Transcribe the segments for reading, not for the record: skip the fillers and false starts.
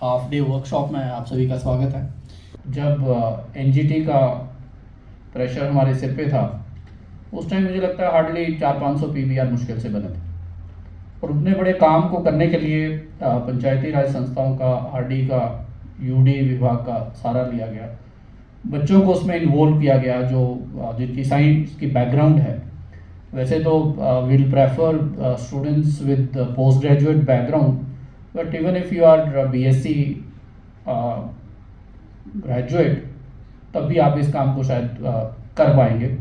Half day workshop में आप सभी का स्वागत है। जब एनजीटी का प्रेशर हमारे सिर पे था उस टाइम मुझे लगता है हार्डली 400-500 पीबीआर मुश्किल से बने थे और उतने बड़े काम को करने के लिए पंचायती राज संस्थाओं का, आरडी का, यूडी विभाग का सहारा लिया गया। बच्चों को उसमें इन्वॉल्व किया गया जो जिनकी साइंस की बैकग्राउंड है। वैसे तो will prefer students with post graduate background, but even if you are BSc graduate तब भी आप इस काम को शायद कर पाएंगे।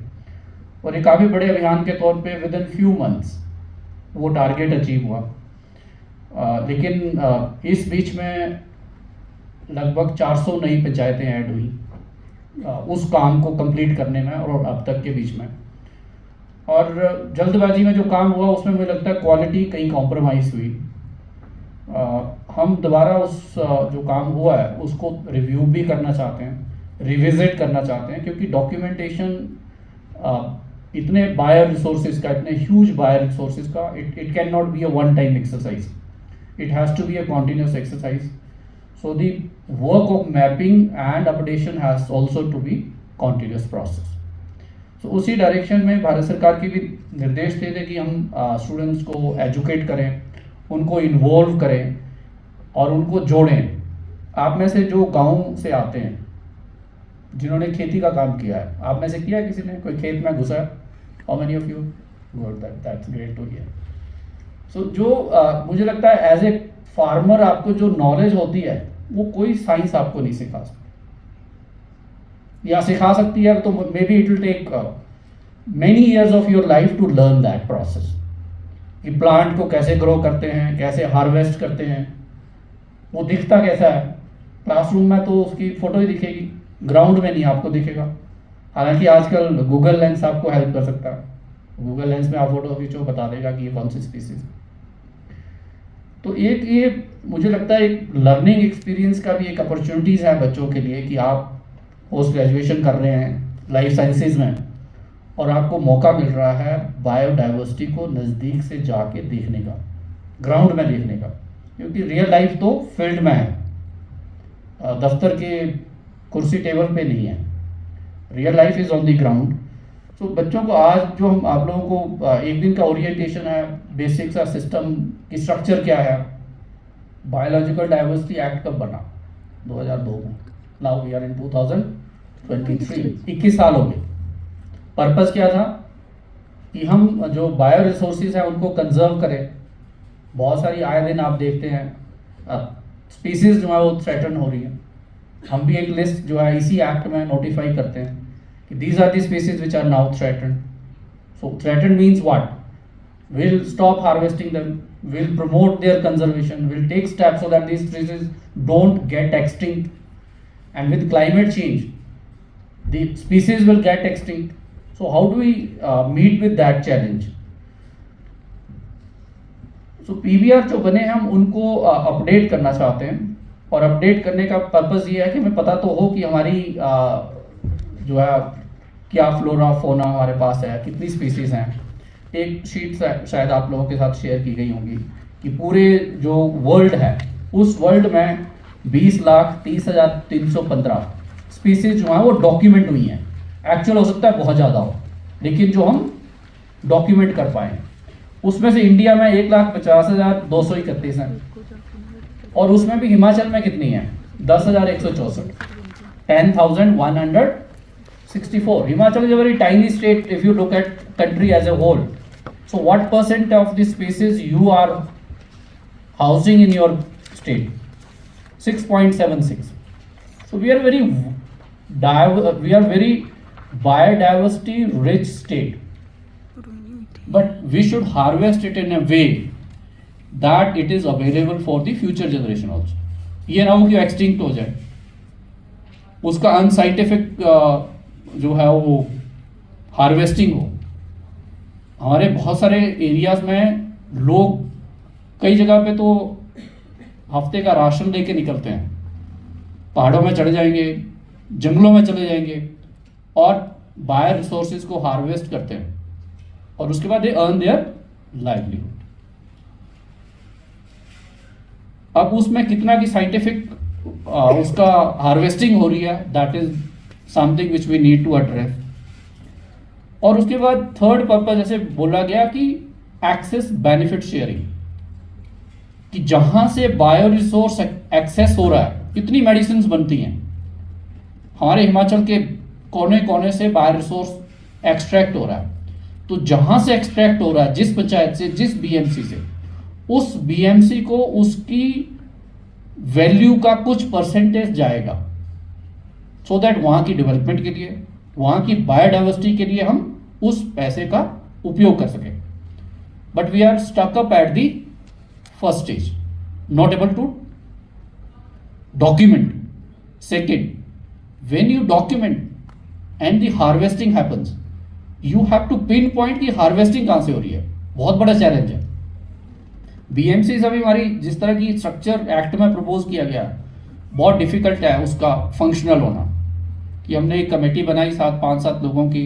और एक काफ़ी बड़े अभियान के तौर पे विद इन फ्यू मंथ्स वो टारगेट अचीव हुआ। लेकिन इस बीच में लगभग 400 नई पंचायतें ऐड हुई उस काम को कंप्लीट करने में और अब तक के बीच में। और जल्दबाजी में जो काम हुआ उसमें मुझे लगता है क्वालिटी कहीं कॉम्प्रोमाइज़ हुई। हम दोबारा उस जो काम हुआ है उसको रिव्यू भी करना चाहते हैं, रिविजिट करना चाहते हैं, क्योंकि डॉक्यूमेंटेशन इतने बायर रिसोर्सेज का, इतने ह्यूज बायर रिसोर्सेज का, it can not be a one time exercise, it has to be a continuous exercise. So the work of mapping and updation has also to be continuous process. So उसी direction में भारत सरकार की भी निर्देश थे कि हम स्टूडेंट्स को एजुकेट करें, उनको इन्वॉल्व करें और उनको जोड़ें। आप में से जो गांव से आते हैं, जिन्होंने खेती का काम किया है, आप में से किया है किसी ने, कोई खेत में घुसा? How many of you? Good, that's great to hear. So जो मुझे लगता है एज ए फार्मर आपको जो नॉलेज होती है वो कोई साइंस आपको नहीं सिखा सकती, या सिखा सकती है तो maybe it will take many years of your life to learn that process कि प्लांट को कैसे ग्रो करते हैं, कैसे हार्वेस्ट करते हैं, वो दिखता कैसा है। क्लासरूम में तो उसकी फोटो ही दिखेगी, ग्राउंड में नहीं आपको दिखेगा। हालांकि आजकल गूगल लेंस आपको हेल्प कर सकता है, गूगल लेंस में आप फोटो खींचो, बता देगा कि ये कौन सी स्पीसीज। तो एक ये मुझे लगता है एक लर्निंग एक्सपीरियंस का भी एक अपॉर्चुनिटीज़ है बच्चों के लिए कि आप पोस्ट ग्रेजुएशन कर रहे हैं लाइफ साइंसेज में और आपको मौका मिल रहा है बायोडाइवर्सिटी को नज़दीक से जाके देखने का, ग्राउंड में देखने का, क्योंकि रियल लाइफ तो फील्ड में है, दफ्तर के कुर्सी टेबल पे नहीं है। Real life is on the ground. तो बच्चों को आज जो हम आप लोगों को एक दिन का ओरिएंटेशन है, बेसिक सा सिस्टम की स्ट्रक्चर क्या है। बायोलॉजिकल डाइवर्सिटी एक्ट कब बना? 2002 में। नाउ वी आर इन 2023, 21 साल हो गए। पर्पस क्या था कि हम जो बायो रिसोर्सेज हैं उनको कंजर्व करें। बहुत सारी आए दिन आप देखते हैं स्पीसीज जो है वो थ्रेटन हो रही है। हम भी एक लिस्ट जो है इसी एक्ट में नोटिफाई करते हैं कि these are the species which are now threatened. So threatened means what? We'll stop harvesting them, we'll promote their conservation, we'll take steps so that these species don't get extinct. And with climate change, the species will get extinct. So how do we meet with that challenge? So PBR जो बने हैं हम उनको update करना चाहते हैं, और update करने का पर्पस ये है कि हमें पता तो हो कि हमारी जो है क्या फ्लोरा फोना हमारे पास है, कितनी स्पीसीज हैं। एक शीट शायद आप लोगों के साथ शेयर की गई होंगी कि पूरे जो वर्ल्ड है उस वर्ल्ड में 20,30,315 स्पीसीज जो हैं वो डॉक्यूमेंट हुई हैं। एक्चुअल हो सकता है बहुत ज़्यादा हो, लेकिन जो हम डॉक्यूमेंट कर पाए उसमें से इंडिया में 1,50,231 हैं, और उसमें भी हिमाचल में कितनी है? 10,164, 10,164. Himachal is a very tiny state if you look at country as a whole. So what percent of the species you are housing in your state? 6.76. So we are very biodiversity rich state, but we should harvest it in a way that it is available for the future generation also. ये ना हो कि extinct हो जाए, उसका unscientific जो है वो हार्वेस्टिंग हो। हमारे बहुत सारे एरियाज में लोग कई जगह पे तो हफ्ते का राशन लेके निकलते हैं, पहाड़ों में चढ़े जाएंगे, जंगलों में चले जाएंगे और बायो रिसोर्सेज को हार्वेस्ट करते हैं, और उसके बाद दे अर्न देयर लाइवलीहुड। अब उसमें कितना की साइंटिफिक उसका हार्वेस्टिंग हो रही है, that is something which we need to address. और उसके बाद थर्ड पर्पज जैसे बोला गया कि एक्सेस बेनिफिट शेयरिंग, कि जहां से बायो रिसोर्स एक्सेस हो रहा है, कितनी मेडिसिन बनती हैं हमारे हिमाचल के कोने कोने से बायो रिसोर्स एक्सट्रैक्ट हो रहा है, तो जहां से एक्सट्रैक्ट हो रहा है, जिस पंचायत से, जिस बीएमसी से, उस बीएमसी को उसकी वैल्यू का कुछ परसेंटेज जाएगा, सो दैट वहां की डेवलपमेंट के लिए, वहां की बायोडाइवर्सिटी के लिए हम उस पैसे का उपयोग कर सकें। But we are stuck up at the first stage, not able to document. Second, when you document and the harvesting happens, you have to pinpoint कि हार्वेस्टिंग कहां से हो रही है, बहुत बड़ा चैलेंज है। बीएमसी अभी हमारी जिस तरह की स्ट्रक्चर एक्ट में प्रपोज किया गया, बहुत डिफिकल्ट है उसका फंक्शनल होना। कि हमने एक कमेटी बनाई 5-7 लोगों की,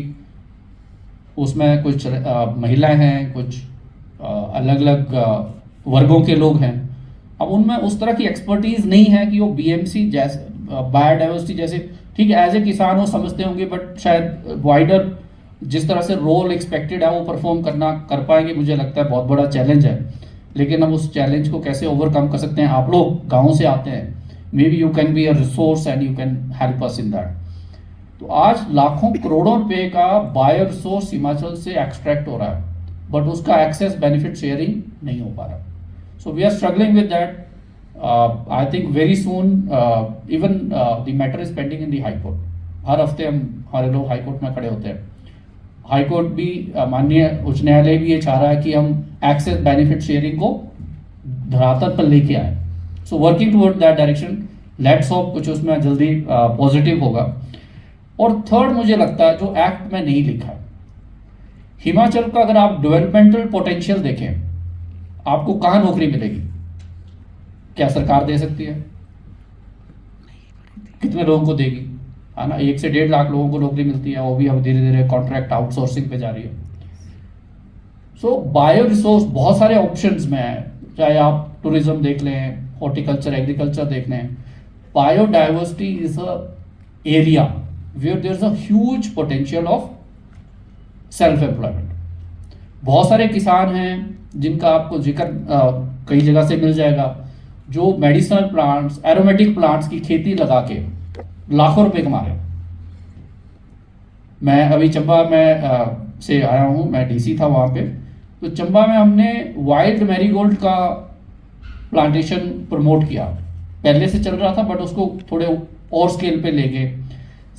उसमें कुछ महिलाएं हैं, कुछ अलग अलग वर्गों के लोग हैं। अब उनमें उस तरह की एक्सपर्टीज नहीं है कि वो बीएमसी जैसे बायोडाइवर्सिटी जैसे, ठीक है एज ए किसान वो समझते होंगे, बट शायद वाइडर जिस तरह से रोल एक्सपेक्टेड है वो परफॉर्म कर पाएंगे, मुझे लगता है बहुत बड़ा चैलेंज है। लेकिन हम उस चैलेंज को कैसे ओवरकम कर सकते हैं, आप लोग गाँव से आते हैं, may be you can be a resource and you can help us in that. तो आज लाखों करोड़ों रुपए का बायो रिसोर्स हिमाचल से एक्सट्रैक्ट हो रहा है, बट उसका एक्सेस बेनिफिट शेयरिंग नहीं हो पा रहा। So we are struggling with that. I think very soon even the matter is pending in the High Court. हर हफ्ते हमारे लोग हाई कोर्ट में खड़े होते हैं। हाई कोर्ट भी माननीय उच्च न्यायालय भी ये चाह रहा है कि हम एक्सेस बेनिफिट शेयरिंग को धरातल पर लेके आए। So working toward that direction, let's hope कुछ उसमें जल्दी पॉजिटिव होगा। और थर्ड मुझे लगता है जो एक्ट में नहीं लिखा है, हिमाचल का अगर आप डेवलपमेंटल पोटेंशियल देखें, आपको कहाँ नौकरी मिलेगी? क्या सरकार दे सकती है? कितने लोगों को देगी? है ना, 1 से 1.5 लाख लोगों को नौकरी मिलती है, वो भी अब धीरे धीरे कॉन्ट्रैक्ट आउटसोर्सिंग पे जा रही है। सो बायो रिसोर्स बहुत सारे ऑप्शंस में है, चाहे आप टूरिज्म देख लें, हॉर्टिकल्चर, एग्रीकल्चर देख लें। Biodiversity is a area where there is a huge potential of self employment. बहुत सारे किसान हैं जिनका आपको जिक्र कई जगह से मिल जाएगा, जो मेडिसिनल प्लांट्स, एरोमेटिक प्लांट्स की खेती लगा के लाखों रुपए कमा रहे हैं। मैं अभी चंबा में से आया हूँ, मैं डीसी था वहाँ पे, तो चंबा में हमने वाइल्ड मैरीगोल्ड का प्लांटेशन प्रमोट किया। पहले से चल रहा था बट उसको थोड़े और स्केल पे ले गए।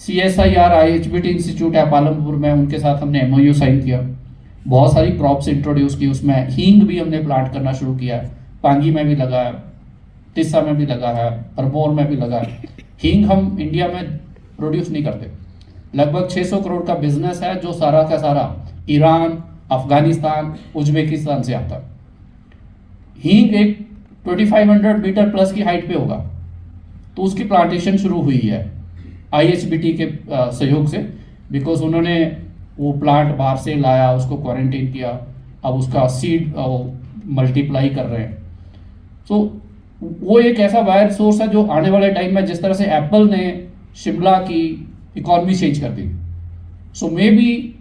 CSIR IHBT इंस्टीट्यूट है पालमपुर में, उनके साथ हमने MOU साइन किया। बहुत सारी क्रॉप्स इंट्रोड्यूस की, उसमें हींग भी हमने प्लांट करना शुरू किया है। पांगी में भी लगा है, तिस्सा में भी लगा है, हरमौर में भी लगा है। हींग हम इंडिया में प्रोड्यूस नहीं करते। लगभग 600 करोड़ का बिजनेस है जो सारा का सारा ईरान, अफगानिस्तान, उज्बेकिस्तान से आता है। हींग एक 2500 मीटर प्लस की हाइट पे होगा, तो उसकी प्लांटेशन शुरू हुई है IHBT के सहयोग से, बिकॉज उन्होंने वो प्लांट बाहर से लाया, उसको क्वारंटीन किया, अब उसका सीड मल्टीप्लाई कर रहे हैं। सो वो एक ऐसा बायो रिसोर्स है जो आने वाले टाइम में, जिस तरह से एप्पल ने शिमला की इकोनॉमी चेंज कर दी, so maybe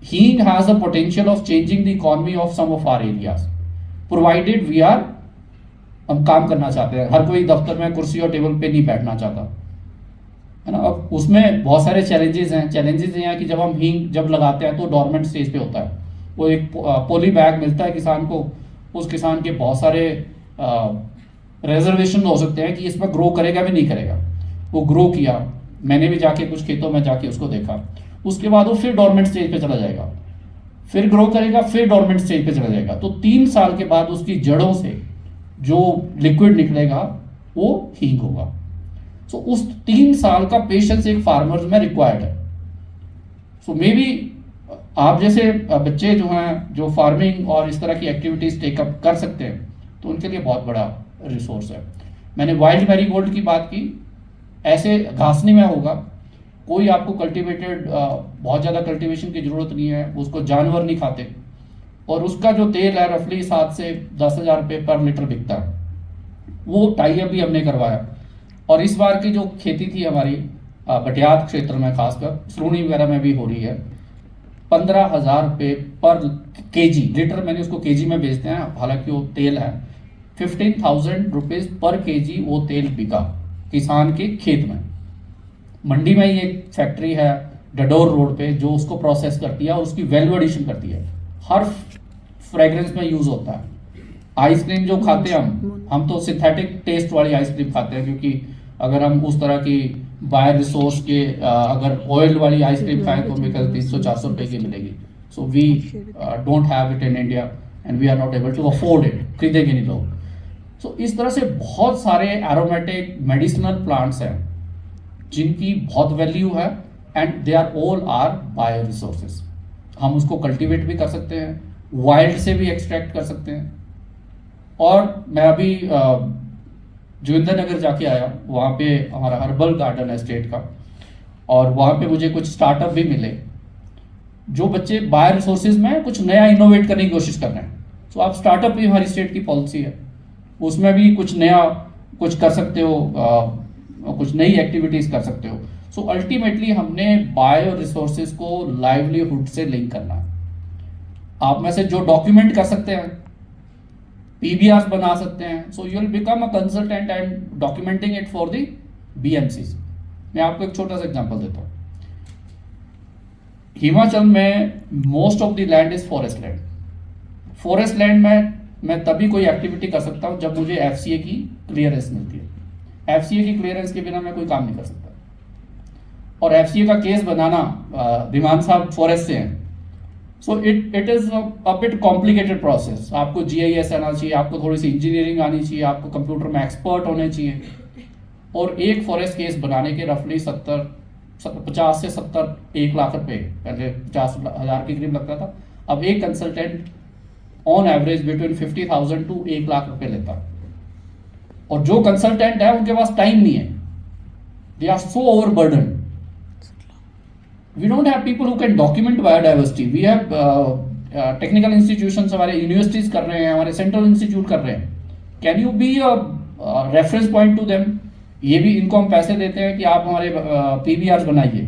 hing has a potential of changing the economy of some of our areas, provided we are, हम काम करना चाहते हैं। हर कोई दफ्तर में कुर्सी और टेबल पे नहीं बैठना चाहता, है ना। अब उसमें बहुत सारे चैलेंजेस हैं। चैलेंजेस ये हैं कि जब हम हींग जब लगाते हैं तो डोरमेंट स्टेज पे होता है। वो एक पोली बैग मिलता है किसान को, उस किसान के बहुत सारे रिजर्वेशन हो सकते हैं कि इसमें ग्रो करेगा भी नहीं करेगा। वो ग्रो किया, मैंने भी जाके कुछ खेतों में जाके उसको देखा, उसके बाद वो फिर डोरमेंट स्टेज पे चला जाएगा, फिर ग्रो करेगा, फिर डोरमेंट स्टेज पे चला जाएगा। तो 3 साल के बाद उसकी जड़ों से जो लिक्विड निकलेगा वो हींग होगा। सो उस 3 साल का पेशेंस एक फार्मर में रिक्वायर्ड है। सो मे बी आप जैसे बच्चे जो हैं, जो फार्मिंग और इस तरह की एक्टिविटीज टेकअप कर सकते हैं, तो उनके लिए बहुत बड़ा रिसोर्स है। मैंने वाइल्ड मैरीगोल्ड की बात की, ऐसे घासनी में होगा, कोई आपको कल्टीवेटेड बहुत ज़्यादा कल्टीवेशन की ज़रूरत नहीं है, उसको जानवर नहीं खाते, और उसका जो तेल है रफली 7 से 10 हज़ार रुपये पर लीटर बिकता है। वो टाई अप भी हमने करवाया। और इस बार की जो खेती थी हमारी बटियात क्षेत्र में, खासकर सरूनी वगैरह में भी हो रही है, 15,000 रुपये पर केजी, लीटर मैंने उसको केजी में बेचते हैं, हालांकि वो तेल है, 15,000 रुपीज़ पर केजी वो तेल बिका किसान के खेत में। मंडी में ही एक फैक्ट्री है डडोर रोड पे जो उसको प्रोसेस करती है और उसकी वैल्यू एडिशन करती है, हर फ्रेग्रेंस में यूज़ होता है। आइसक्रीम जो खाते हैं हम तो सिंथेटिक टेस्ट वाली आइसक्रीम खाते हैं, क्योंकि अगर हम उस तरह की बायो रिसोर्स के अगर ऑयल वाली आइसक्रीम खाएं तो हमें कल 300-400 रुपये की मिलेगी। So we don't have it in India and we are not able to afford it, खरीदेंगे नहीं लोग। सो इस तरह से बहुत सारे एरोमेटिक मेडिसिनल प्लांट्स हैं जिनकी बहुत वैल्यू है and they are all our bio resources. हम उसको कल्टीवेट भी कर सकते हैं, वाइल्ड से भी एक्सट्रैक्ट कर सकते हैं। और मैं अभी जोगिंदर नगर जाके आया, वहाँ पे हमारा हर्बल गार्डन है स्टेट का, और वहाँ पे मुझे कुछ स्टार्टअप भी मिले जो बच्चे बायो रिसोर्सेज में कुछ नया इनोवेट करने की कोशिश कर रहे हैं। सो आप स्टार्टअप भी हमारी स्टेट की पॉलिसी है, उसमें भी कुछ नया कुछ कर सकते हो, कुछ नई एक्टिविटीज़ कर सकते हो। सो अल्टीमेटली हमने बायो रिसोर्सेज को लाइवलीहुड से लिंक करना है। आप में से जो डॉक्यूमेंट कर सकते हैं, PBRs बना सकते हैं, so you will become a consultant and documenting it for the BMCs। मैं आपको एक छोटा सा एग्जांपल देता हूँ। हिमाचल में most of the land is forest land. Forest land में मैं तभी कोई एक्टिविटी कर सकता हूँ जब मुझे FCA की क्लियरेंस मिलती है। FCA की क्लियरेंस के बिना मैं कोई काम नहीं कर सकता। और FCA का केस बनाना, दिमान साहब फॉरेस्ट से हैं, so it is a bit complicated process. आपको GIS आना चाहिए, आपको थोड़ी सी इंजीनियरिंग आनी चाहिए, आपको कंप्यूटर में एक्सपर्ट होने चाहिए। और एक फॉरेस्ट केस बनाने के रफली 50 से 70 1 लाख रुपए, पहले 50,000 के करीब लगता था, अब एक consultant on average between 50,000 to 1 lakh रुपए लेता है। और जो कंसल्टेंट है उनके पास टाइम नहीं है, they are so overburden. We don't have people who can document biodiversity. We have technical institutions, हमारे यूनिवर्सिटीज कर रहे हैं, हमारे सेंट्रल इंस्टीट्यूट कर रहे हैं। Can you be a reference point to them? ये भी इनको हम पैसे देते हैं कि आप हमारे PBRs बनाइए।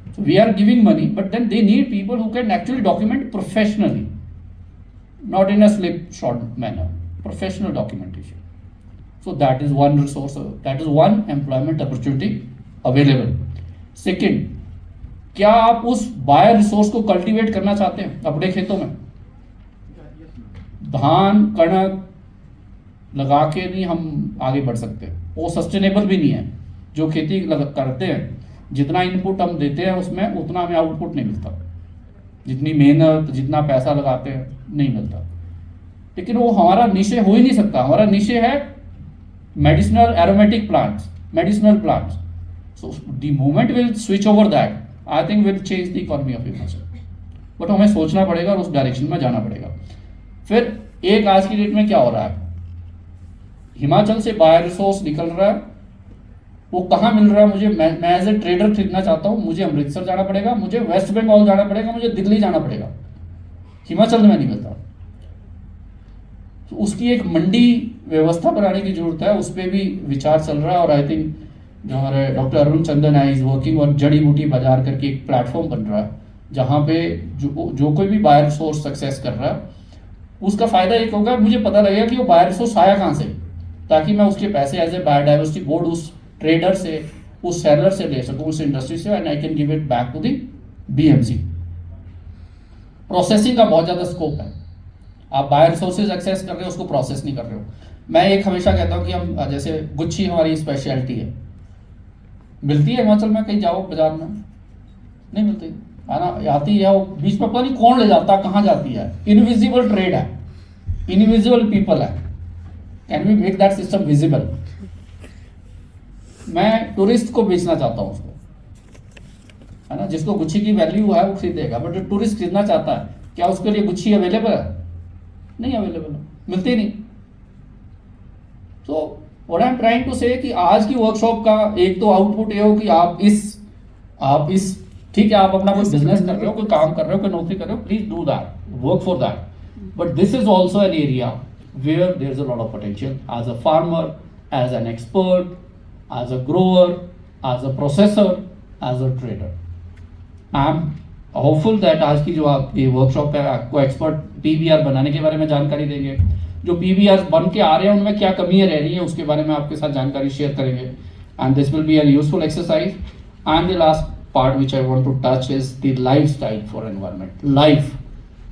So we are giving money, but then they need people who can actually document professionally, not in a slipshod manner. Professional documentation. So that is one resource. That is one employment opportunity available. Second, क्या आप उस bio resource को cultivate करना चाहते हैं अपने खेतों में? धान कणक लगा के नहीं हम आगे बढ़ सकते, वो सस्टेनेबल भी नहीं है। जो खेती करते हैं, जितना इनपुट हम देते हैं उसमें उतना हमें आउटपुट नहीं मिलता, जितनी मेहनत जितना पैसा लगाते हैं नहीं मिलता। लेकिन वो हमारा निशे हो ही नहीं सकता। हमारा निशे है medicinal aromatic plants, medicinal plants. So the moment will switch over that, I think will change the economy of Himachal. But हमें सोचना पड़ेगा और उस डायरेक्शन में जाना पड़ेगा। फिर एक आज की डेट में क्या हो रहा है, हिमाचल से बायो रिसोर्स निकल रहा है, वो कहाँ मिल रहा है मुझे? मैं एज ए ट्रेडर खरीदना चाहता हूँ, मुझे अमृतसर जाना पड़ेगा, मुझे वेस्ट बंगाल जाना पड़ेगा, मुझे दिल्ली जाना पड़ेगा, हिमाचल में नहीं मिलता। तो उसकी एक मंडी व्यवस्था बनाने की जरूरत है, उस पर भी विचार चल रहा है। और आई थिंक जो हमारे डॉक्टर अरुण चंदन है, इज वर्किंग और जड़ी बूटी बाजार करके एक प्लेटफॉर्म बन रहा है, जहाँ पे जो कोई भी बायो रिसोर्स सक्सेस कर रहा है उसका फायदा एक होगा, मुझे पता लगेगा कि वो बायो रिसोर्स आया कहाँ से, ताकि मैं उसके पैसे एज ए बायोडाइवर्सिटी बोर्ड उस ट्रेडर से, उस सेलर से ले सकूँ, उस इंडस्ट्री से, and I can give it back to the BMC। Processing का बहुत ज़्यादा स्कोप है। आप बायो रिसोर्सेज एक्सेस कर रहे हो, उसको प्रोसेस नहीं कर रहे हो। मैं एक हमेशा कहता हूँ कि हम जैसे गुच्छी हमारी स्पेशलिटी है, मिलती है हिमाचल में, कहीं जाओ बाजार में नहीं मिलती है ना, आती है वो बीच में पता नहीं कौन ले जाता, कहाँ जाती है। इनविजिबल ट्रेड है, इनविजिबल पीपल है। Can we make that system visible? मैं टूरिस्ट को बेचना चाहता हूँ उसको, है ना, जिसको गुच्छी की वैल्यू है वो खरीदेगा। बट जो टूरिस्ट खरीदना चाहता है, क्या उसके लिए गुच्छी अवेलेबल है? नहीं अवेलेबल है, मिलती नहीं। तो what I am trying to say कि आज की वर्कशॉप का एक तो आउटपुट ये हो कि आप इस ठीक है, आप अपना कोई बिजनेस कर रहे हो, कोई काम कर रहे हो, कोई नौकरी कर रहे हो, please do that, work for that. But this is also an area where there's a lot of potential as a farmer, as an expert, as a grower, as a processor, as a trader. I am hopeful that आज की जो आप ये workshop है आपको expert PVR बनाने के बारे में जानकारी देंगे, जो पीवीआर बन के आ रहे हैं उनमें क्या कमियां रह रही हैं उसके बारे में आपके साथ जानकारी शेयर करेंगे, and this will be a useful exercise. And the last part which I want to touch is the lifestyle for environment. Life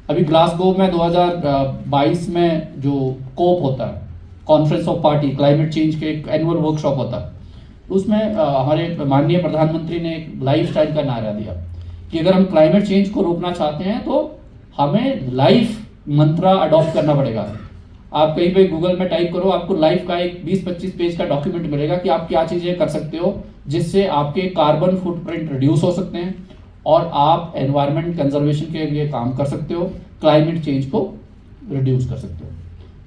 अभी ग्लासगो में 2022 में जो कोप होता है, conference of party, climate change के एक एनुअल वर्कशॉप होता है, उसमें हमारे माननीय प्रधानमंत्री ने एक लाइफस्टाइल का नारा दिया कि अगर हम क्लाइमेट चेंज को रोकना चाहते हैं तो हमें लाइफ मंत्रा अडॉप्ट करना पड़ेगा. आप कहीं पे गूगल में टाइप करो, आपको लाइफ का एक 20-25 पेज का डॉक्यूमेंट मिलेगा कि आप क्या चीज़ें कर सकते हो जिससे आपके कार्बन फुटप्रिंट रिड्यूस हो सकते हैं और आप एनवायरनमेंट कंजर्वेशन के लिए काम कर सकते हो, क्लाइमेट चेंज को रिड्यूस कर सकते हो.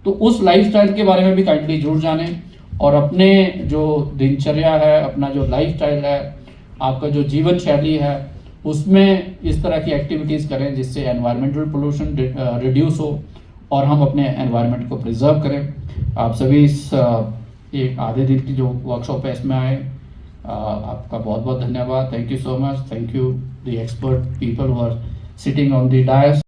तो उस लाइफस्टाइल के बारे में भी काइंडली जरूर जानें और अपने जो दिनचर्या है, अपना जो लाइफस्टाइल है, आपका जो जीवन शैली है, उसमें इस तरह की एक्टिविटीज़ करें जिससे एनवायरमेंटल पोल्यूशन रिड्यूस हो और हम अपने एनवायरनमेंट को प्रिजर्व करें. आप सभी इस एक आधे दिन की जो वर्कशॉप है इसमें आए, आपका बहुत बहुत धन्यवाद. Thank you so much. Thank you the expert people who are sitting on the DISE.